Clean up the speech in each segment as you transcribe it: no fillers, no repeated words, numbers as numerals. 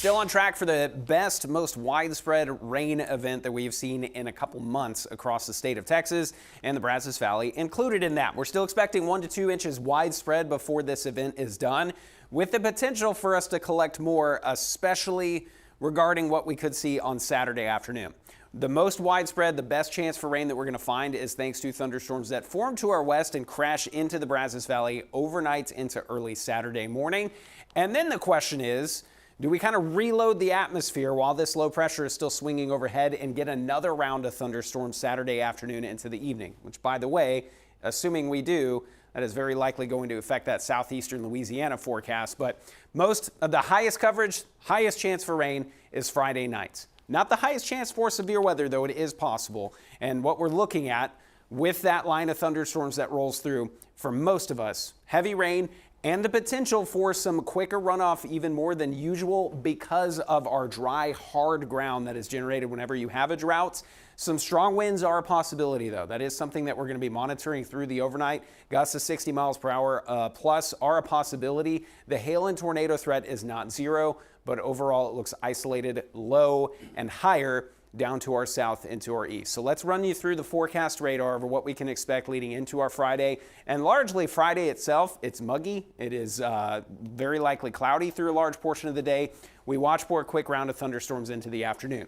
Still on track for the best, most widespread rain event that we've seen in a couple months across the state of Texas and the Brazos Valley included in that. We're still expecting 1 to 2 inches widespread before this event is done, with the potential for us to collect more, especially regarding what we could see on Saturday afternoon. The most widespread, the best chance for rain that we're going to find is thanks to thunderstorms that form to our west and crash into the Brazos Valley overnight into early Saturday morning. And then the question is, do we kind of reload the atmosphere while this low pressure is still swinging overhead and get another round of thunderstorms Saturday afternoon into the evening? Which, by the way, assuming we do, that is very likely going to affect that southeastern Louisiana forecast. But most of the highest coverage, highest chance for rain is Friday night. Not the highest chance for severe weather, though it is possible. And what we're looking at with that line of thunderstorms that rolls through, for most of us, heavy rain and the potential for some quicker runoff, even more than usual, because of our dry, hard ground that is generated whenever you have a drought. Some strong winds are a possibility, though. That is something that we're going to be monitoring through the overnight. Gusts of 60 miles per hour plus are a possibility. The hail and tornado threat is not zero, but overall it looks isolated, low, and higher down to our south into our east. So let's run you through the forecast radar of what we can expect leading into our Friday. And largely Friday itself, it's muggy. It is very likely cloudy through a large portion of the day. We watch for a quick round of thunderstorms into the afternoon.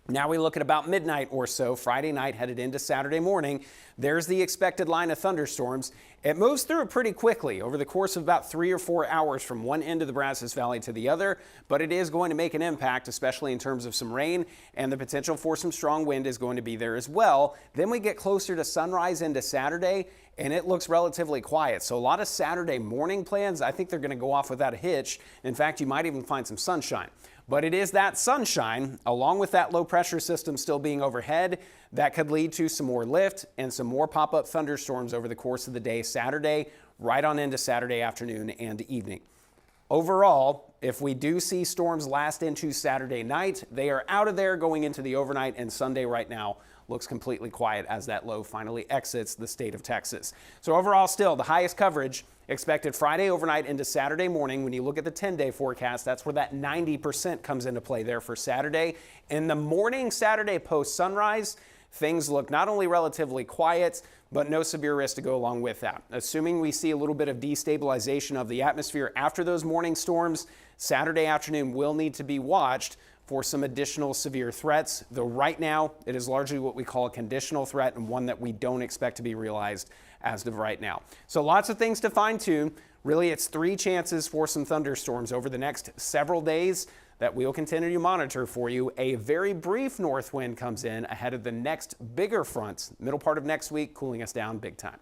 Now we look at about midnight or so, Friday night headed into Saturday morning. There's the expected line of thunderstorms. It moves through pretty quickly over the course of about 3 or 4 hours from one end of the Brazos Valley to the other, but it is going to make an impact, especially in terms of some rain, and the potential for some strong wind is going to be there as well. Then we get closer to sunrise into Saturday, and it looks relatively quiet. So a lot of Saturday morning plans, I think they're going to go off without a hitch. In fact, you might even find some sunshine. But it is that sunshine, along with that low pressure system still being overhead, that could lead to some more lift and some more pop-up thunderstorms over the course of the day Saturday, right on into Saturday afternoon and evening. Overall, if we do see storms last into Saturday night, they are out of there going into the overnight, and Sunday right now looks completely quiet as that low finally exits the state of Texas. So overall, still the highest coverage expected Friday overnight into Saturday morning. When you look at the 10-day forecast, that's where that 90% comes into play there for Saturday. In the morning Saturday post-sunrise, things look not only relatively quiet, but no severe risk to go along with that. Assuming we see a little bit of destabilization of the atmosphere after those morning storms, Saturday afternoon will need to be watched for some additional severe threats, though right now it is largely what we call a conditional threat and one that we don't expect to be realized as of right now. So lots of things to fine-tune. Really, it's 3 chances for some thunderstorms over the next several days that we'll continue to monitor for you. A very brief north wind comes in ahead of the next bigger front, middle part of next week, cooling us down big time.